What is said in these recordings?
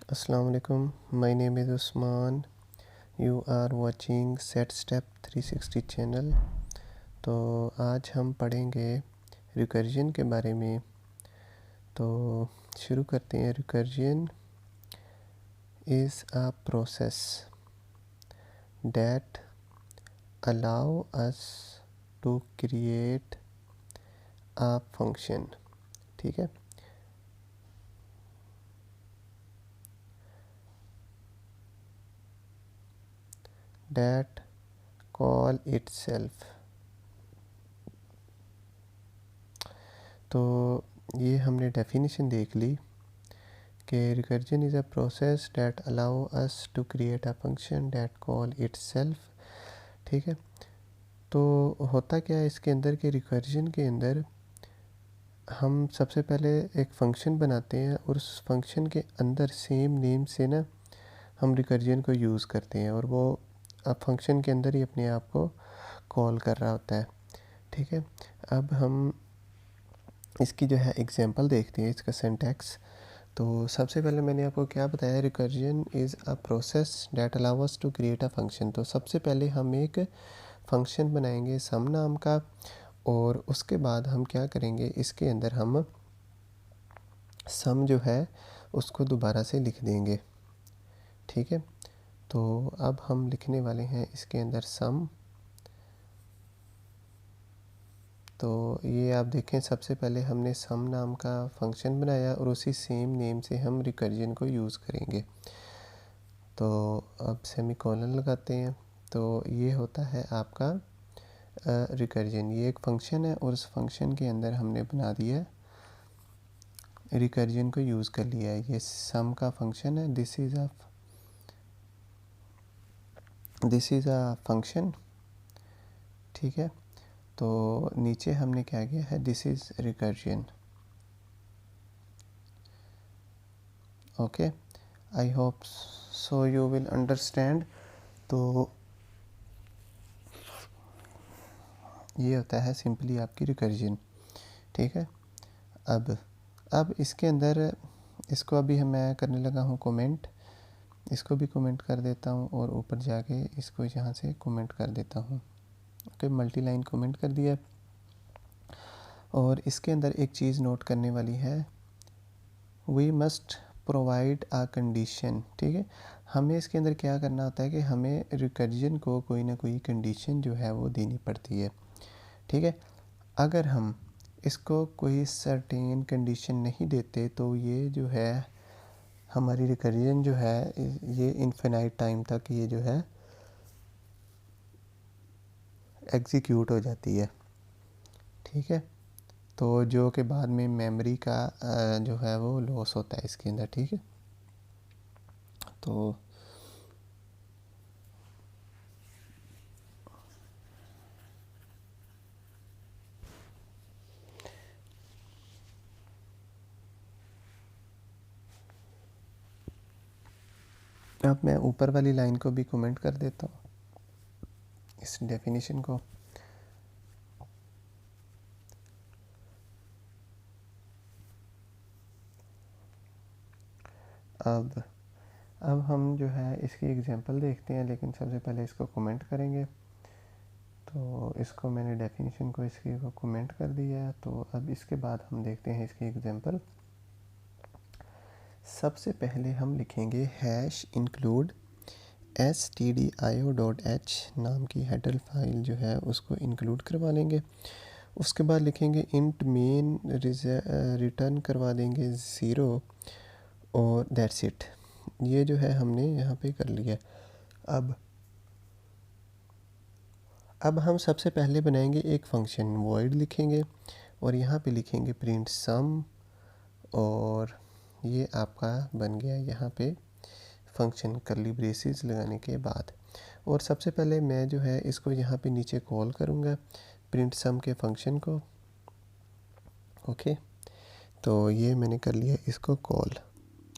Assalamu alaikum. My name is Usman. You are watching Set Step 360 channel. तो आज हम पढ़ेंगे रिकर्जन के बारे में। तो शुरू करते हैं। Recursion is a process that allow us to create a function। ठीक है। that call itself। तो ये हमने डेफिनेशन देख ली कि recursion is a process that allow us to create a function that call itself. ठीक है। तो होता क्या है इसके अंदर कि रिकर्जन के अंदर हम सबसे पहले एक फ़ंक्शन बनाते हैं और उस फंक्शन के अंदर सेम नेम से ना हम रिकर्जन को यूज़ करते हैं और वो अब फंक्शन के अंदर ही अपने आप को कॉल कर रहा होता है। ठीक है। अब हम इसकी जो है एग्जांपल देखते हैं, इसका सिंटैक्स। तो सबसे पहले मैंने आपको क्या बताया, recursion is a process that allow us to create a function. तो सबसे पहले हम एक फंक्शन बनाएंगे सम नाम का और उसके बाद हम क्या करेंगे, इसके अंदर हम सम जो है उसको दोबारा से लिख देंगे। ठीक है। तो अब हम लिखने वाले हैं इसके अंदर सम। तो ये आप देखें, सबसे पहले हमने सम नाम का फंक्शन बनाया और उसी सेम नेम से हम रिकर्जन को यूज़ करेंगे। तो अब सेमीकोलन लगाते हैं। तो ये होता है आपका रिकर्जन। ये एक फंक्शन है और उस फंक्शन के अंदर हमने बना दिया रिकर्जन को यूज़ कर लिया है। ये सम का फंक्शन है। This is a function. ठीक है। तो नीचे हमने क्या किया है, this is recursion. Okay, I hope so you will understand. तो ये होता है सिंपली आपकी रिकर्जन। ठीक है। अब इसके अंदर इसको अभी मैं करने लगा हूँ कमेंट। इसको भी कमेंट कर देता हूँ और ऊपर जाके इसको यहाँ से कमेंट कर देता हूँ। ओके, मल्टी लाइन कमेंट कर दिया। और इसके अंदर एक चीज़ नोट करने वाली है, we must provide a condition. ठीक है। हमें इसके अंदर क्या करना होता है कि हमें रिकर्जन को कोई ना कोई कंडीशन जो है वो देनी पड़ती है। ठीक है। अगर हम इसको कोई सर्टेन कंडीशन नहीं देते तो ये जो है हमारी रिकर्जन जो है ये इनफिनाइट टाइम तक ये जो है एग्जीक्यूट हो जाती है। ठीक है। तो जो कि बाद में मेमोरी का जो है वो लॉस होता है इसके अंदर। ठीक है। तो अब मैं ऊपर वाली लाइन को भी कमेंट कर देता हूँ, इस डेफिनेशन को। अब हम जो है इसकी एग्जांपल देखते हैं, लेकिन सबसे पहले इसको कमेंट करेंगे। तो इसको मैंने डेफिनेशन को इसकी को कमेंट कर दिया है। तो अब इसके बाद हम देखते हैं इसकी एग्जांपल। सबसे पहले हम लिखेंगे हैश इंक्लूड stdio.h नाम की हेडर फाइल जो है उसको इंक्लूड करवा लेंगे। उसके बाद लिखेंगे इंट मेन रिटर्न करवा देंगे 0 और दैट्स इट। ये जो है हमने यहाँ पे कर लिया। अब हम सबसे पहले बनाएंगे एक फंक्शन, वॉइड लिखेंगे और यहाँ पे लिखेंगे प्रिंट सम। और ये आपका बन गया यहाँ पे फंक्शन करली ब्रेसेस लगाने के बाद। और सबसे पहले मैं जो है इसको यहाँ पे नीचे कॉल करूँगा प्रिंट सम के फंक्शन को। ओके, तो ये मैंने कर लिया इसको कॉल।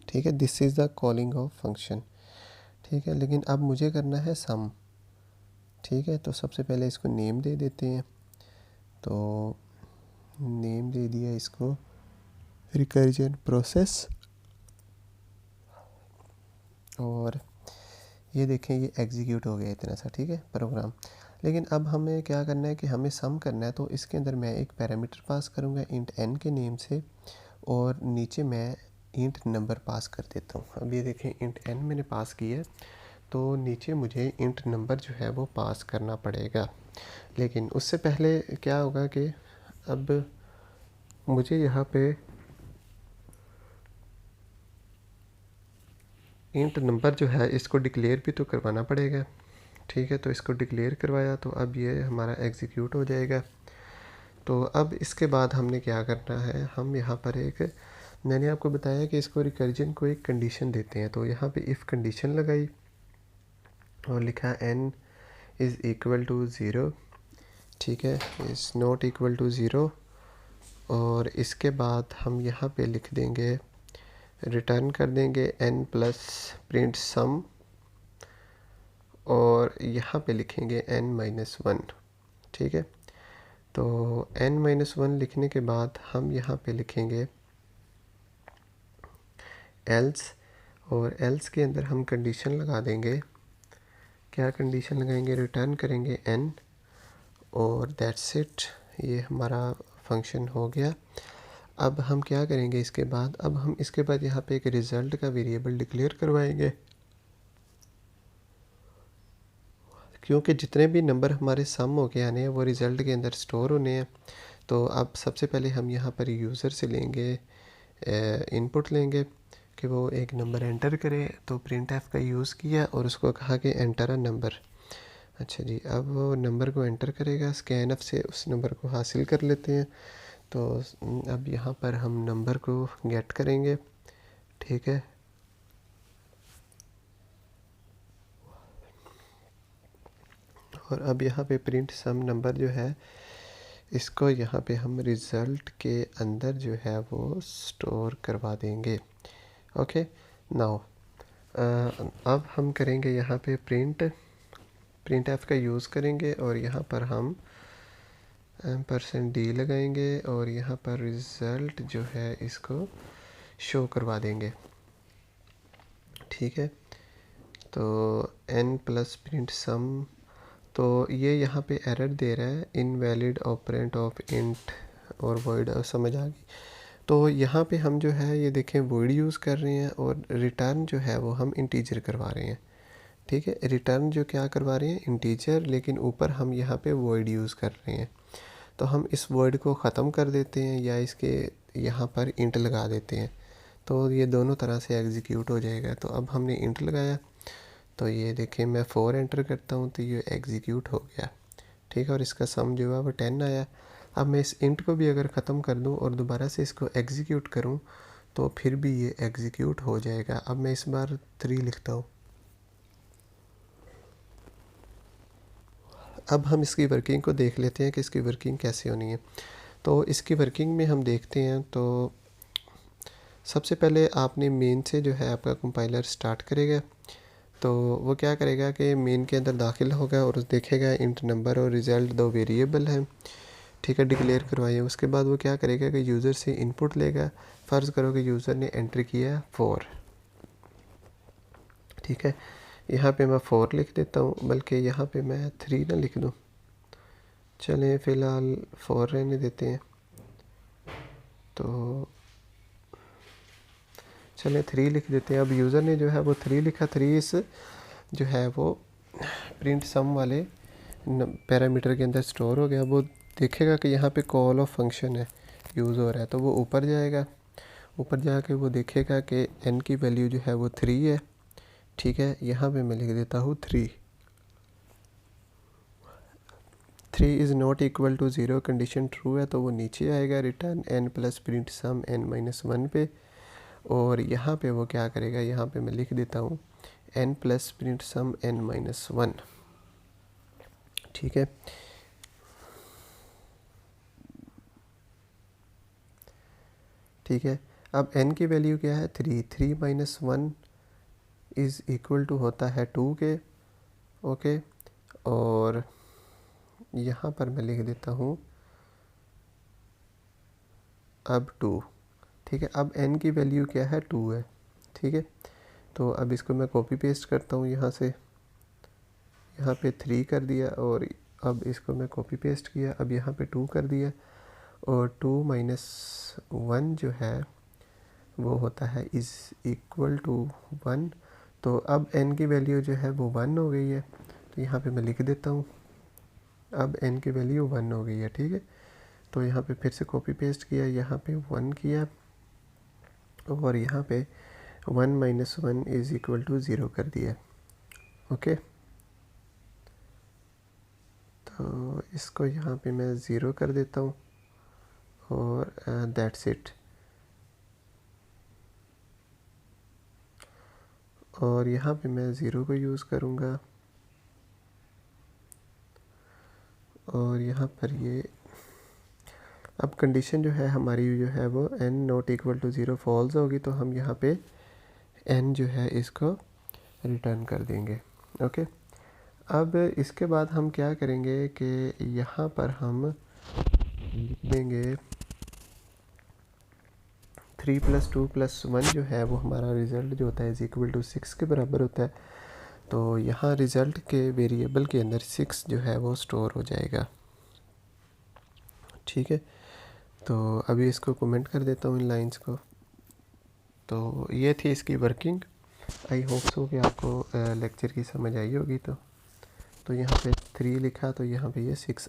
ठीक है, this is the calling of function. ठीक है, लेकिन अब मुझे करना है सम। ठीक है, तो सबसे पहले इसको नेम दे देते हैं। तो नेम दे दिया इसको रिकर्जन प्रोसेस। और ये देखें ये एग्जीक्यूट हो गया इतना सा, ठीक है, प्रोग्राम। लेकिन अब हमें क्या करना है कि हमें सम करना है, तो इसके अंदर मैं एक पैरामीटर पास करूँगा इंट n के नेम से, और नीचे मैं इंट नंबर पास कर देता हूँ। अब ये देखें इंट n मैंने पास किया है, तो नीचे मुझे इंट नंबर जो है वो पास करना पड़ेगा। लेकिन उससे पहले क्या होगा कि अब मुझे यहाँ पे इंट नंबर जो है इसको डिक्लेयर भी तो करवाना पड़ेगा, ठीक है। तो इसको डिक्लेयर करवाया, तो अब ये हमारा एग्जीक्यूट हो जाएगा। तो अब इसके बाद हमने क्या करना है, हम यहाँ पर एक, मैंने आपको बताया कि इसको रिकर्जन को एक कंडीशन देते हैं, तो यहाँ पे इफ़ कंडीशन लगाई और लिखा n is equal to zero, ठीक है, is not equal to zero. और इसके बाद हम यहाँ पे लिख देंगे, रिटर्न कर देंगे n प्लस प्रिंट सम, और यहाँ पे लिखेंगे n माइनस वन, ठीक है। तो n माइनस वन लिखने के बाद हम यहाँ पे लिखेंगे एल्स, और एल्स के अंदर हम कंडीशन लगा देंगे, क्या कंडीशन लगाएंगे, रिटर्न करेंगे n, और दैट्स इट, ये हमारा फंक्शन हो गया। अब हम क्या करेंगे इसके बाद, अब हम इसके बाद यहाँ पे एक रिज़ल्ट का वेरिएबल डिक्लेयर करवाएंगे, क्योंकि जितने भी नंबर हमारे सम हो के आने हैं वो रिज़ल्ट के अंदर स्टोर होने हैं। तो अब सबसे पहले हम यहाँ पर यूज़र से लेंगे, इनपुट लेंगे कि वो एक नंबर एंटर करे, तो प्रिंट एफ का यूज़ किया और उसको कहा कि एंटर अ नंबर। अच्छा जी, अब वो नंबर को एंटर करेगा, स्कैन एफ से उस नंबर को हासिल कर लेते हैं। तो अब यहाँ पर हम नंबर को गेट करेंगे, ठीक है। और अब यहाँ पे प्रिंट सम नंबर जो है इसको यहाँ पे हम रिज़ल्ट के अंदर जो है वो स्टोर करवा देंगे। ओके, नाउ अब हम करेंगे यहाँ पे प्रिंट एफ का यूज़ करेंगे, और यहाँ पर हम %d लगाएंगे, और यहाँ पर रिज़ल्ट जो है इसको शो करवा देंगे, ठीक है। तो n प्लस प्रिंट सम, तो ये यहाँ पे एरर दे रहा है, इनवैलिड ऑपरेंट ऑफ इंट और वॉइड, समझ आ गई। तो यहाँ पे हम जो है ये देखें वॉइड यूज़ कर रहे हैं, और रिटर्न जो है वो हम इंटीजर करवा रहे हैं, ठीक है। रिटर्न जो क्या करवा रहे हैं, इंटीजर, लेकिन ऊपर हम यहाँ पे वॉइड यूज़ कर रहे हैं। तो हम इस वॉइड को ख़त्म कर देते हैं, या इसके यहाँ पर इंट लगा देते हैं, तो ये दोनों तरह से एग्जीक्यूट हो जाएगा। तो अब हमने इंट लगाया, तो ये देखें मैं 4 एंटर करता हूँ तो ये एग्जीक्यूट हो गया, ठीक है। और इसका सम जो है वो 10 आया। अब मैं इस इंट को भी अगर ख़त्म कर दूँ और दोबारा से इसको एग्जीक्यूट करूँ तो फिर भी ये एग्जीक्यूट हो जाएगा। अब मैं इस बार 3 लिखता हूँ। अब हम इसकी वर्किंग को देख लेते हैं कि इसकी वर्किंग कैसे होनी है। तो इसकी वर्किंग में हम देखते हैं, तो सबसे पहले आपने मेन से जो है आपका कंपाइलर स्टार्ट करेगा, तो वो क्या करेगा कि मेन के अंदर दाखिल होगा और देखेगा इंट नंबर और रिज़ल्ट दो वेरिएबल हैं, ठीक है, डिक्लेयर करवाइए। उसके बाद वो क्या करेगा कि यूज़र से इनपुट लेगा। फ़र्ज़ करो कि यूज़र ने एंटर किया 4, ठीक है। यहाँ पे मैं 4 लिख देता हूँ, बल्कि यहाँ पे मैं 3 ना लिख दूँ, चलें फ़िलहाल 4 रहने देते हैं। तो चलें 3 लिख देते हैं। अब यूज़र ने जो है वो 3 लिखा, 3 इस जो है वो प्रिंट सम वाले पैरामीटर के अंदर स्टोर हो गया। वो देखेगा कि यहाँ पे कॉल ऑफ फंक्शन है यूज़ हो रहा है, तो वो ऊपर जाएगा, ऊपर जाके वो देखेगा कि n की वैल्यू जो है वो 3 है, ठीक है। यहाँ पे मैं लिख देता हूँ 3 is not equal to zero, condition true है, तो वो नीचे आएगा return n plus print sum n minus one पे। और यहाँ पे वो क्या करेगा, यहाँ पे मैं लिख देता हूँ n plus print sum n minus one, ठीक है। ठीक है, अब n की वैल्यू क्या है 3 minus one is equal to होता है 2 के, ओके। और यहाँ पर मैं लिख देता हूँ अब 2, ठीक है। अब n की वैल्यू क्या है 2 है, ठीक है। तो अब इसको मैं कॉपी पेस्ट करता हूँ यहाँ से, यहाँ पे 3 कर दिया और अब इसको मैं कॉपी पेस्ट किया, अब यहाँ पे 2 कर दिया और 2 - 1 जो है वो होता है इज़ इक्वल टू 1। तो अब n की वैल्यू जो है वो 1 हो गई है, तो यहाँ पे मैं लिख देता हूँ अब n की वैल्यू 1 हो गई है। ठीक है, तो यहाँ पे फिर से कॉपी पेस्ट किया, यहाँ पे 1 किया और यहाँ पे 1 - 1 इज़ इक्वल टू 0 कर दिया। ओके, तो इसको यहाँ पे मैं 0 कर देता हूँ और दैट्स इट। और यहाँ पे मैं 0 को यूज़ करूँगा और यहाँ पर ये अब कंडीशन जो है हमारी जो है वो n not equal to 0 false होगी, तो हम यहाँ पे n जो है इसको रिटर्न कर देंगे। ओके, अब इसके बाद हम क्या करेंगे कि यहाँ पर हम लिख देंगे 3 + 2 + 1 जो है वो हमारा रिज़ल्ट जो होता है इज़ इक्वल टू 6 के बराबर होता है। तो यहाँ रिज़ल्ट के वेरिएबल के अंदर 6 जो है वो स्टोर हो जाएगा। ठीक है, तो अभी इसको कमेंट कर देता हूँ इन लाइंस को। तो ये थी इसकी वर्किंग। आई होप सो कि आपको लेक्चर की समझ आई होगी। तो यहाँ पे 3 लिखा, तो यहाँ पे ये 6